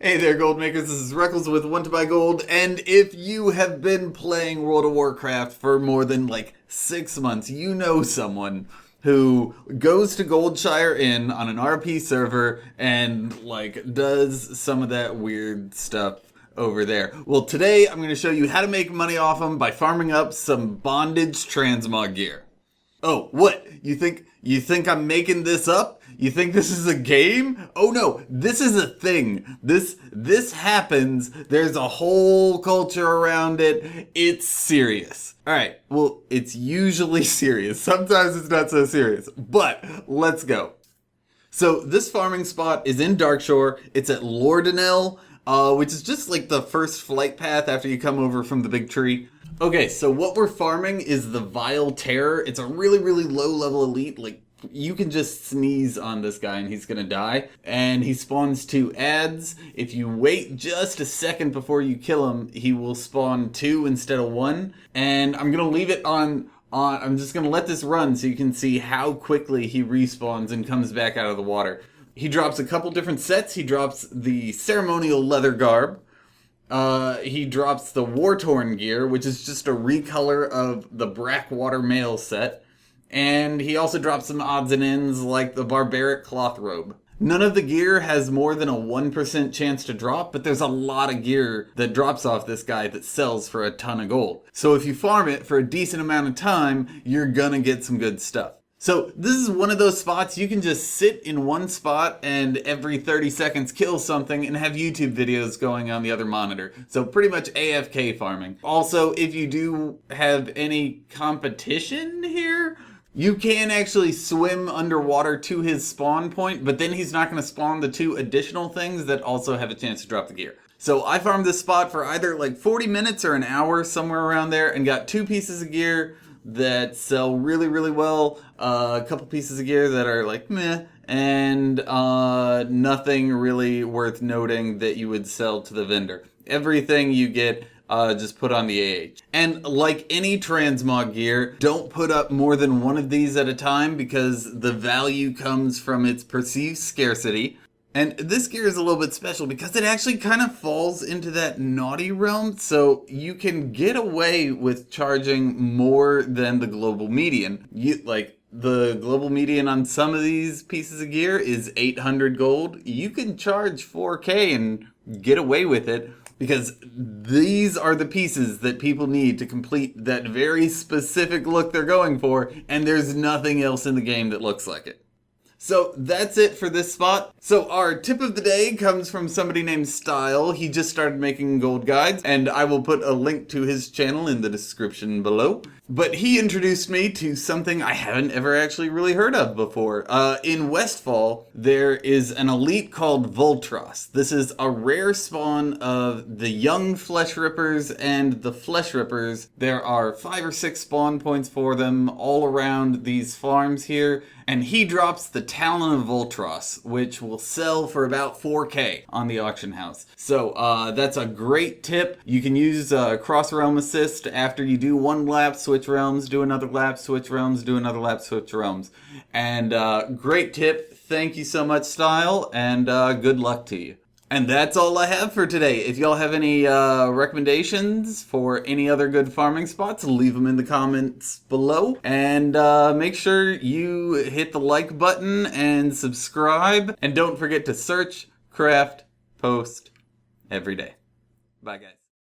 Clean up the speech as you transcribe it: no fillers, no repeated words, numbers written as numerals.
Hey there, gold makers. This is Reckles with WTBGold, and if you have been playing World of Warcraft for more than like 6 months, you know someone who goes to Goldshire Inn on an RP server and like does some of that weird stuff over there. Well, today I'm going to show you how to make money off them by farming up some Bondage Transmog gear. Oh, what? You think I'm making this up? You think this is a game? Oh no, this is a thing. This happens. There's a whole culture around it. It's serious. Alright, well, it's usually serious. Sometimes it's not so serious. But, let's go. So, this farming spot is in Darkshore. It's at Lordanel, which is just like the first flight path after you come over from the big tree. Okay, so what we're farming is the Vile Terror. It's a really, really low-level elite. Like, you can just sneeze on this guy and he's gonna die. And he spawns 2 adds. If you wait just a second before you kill him, he will spawn 2 instead of 1. And I'm gonna leave it on. I'm just gonna let this run so you can see how quickly he respawns and comes back out of the water. He drops a couple different sets. He drops the ceremonial leather garb. He drops the War-Torn gear, which is just a recolor of the Brackwater mail set. And he also drops some odds and ends like the Barbaric cloth robe. None of the gear has more than a 1% chance to drop, but there's a lot of gear that drops off this guy that sells for a ton of gold. So if you farm it for a decent amount of time, you're gonna get some good stuff. So this is one of those spots you can just sit in one spot and every 30 seconds kill something and have YouTube videos going on the other monitor. So pretty much AFK farming. Also, if you do have any competition here, you can actually swim underwater to his spawn point, but then he's not going to spawn the 2 additional things that also have a chance to drop the gear. So I farmed this spot for either like 40 minutes or an hour, somewhere around there, and got 2 pieces of gear that sell really, really well, a couple pieces of gear that are like meh, and nothing really worth noting that you would sell to the vendor. Everything you get just put on the AH. And like any transmog gear, don't put up more than 1 of these at a time because the value comes from its perceived scarcity. And this gear is a little bit special because it actually kind of falls into that naughty realm, so you can get away with charging more than the global median. The global median on some of these pieces of gear is 800 gold. You can charge 4K and get away with it because these are the pieces that people need to complete that very specific look they're going for, and there's nothing else in the game that looks like it. So that's it for this spot. So our tip of the day comes from somebody named Style. He just started making gold guides, and I will put a link to his channel in the description below. But he introduced me to something I haven't ever actually really heard of before. In Westfall, there is an elite called Voltros. This is a rare spawn of the young Flesh Rippers and the Flesh Rippers. There are 5 or 6 spawn points for them all around these farms here. And he drops the Talon of Voltros, which will sell for about 4K on the auction house. So that's a great tip. You can use cross realm assist after you do 1 lap, switch realms, do another lap, switch realms, do another lap, switch realms. And great tip. Thank you so much, Style, and good luck to you. And that's all I have for today. If y'all have any recommendations for any other good farming spots, leave them in the comments below. And make sure you hit the like button and subscribe. And don't forget to search, craft, post every day. Bye, guys.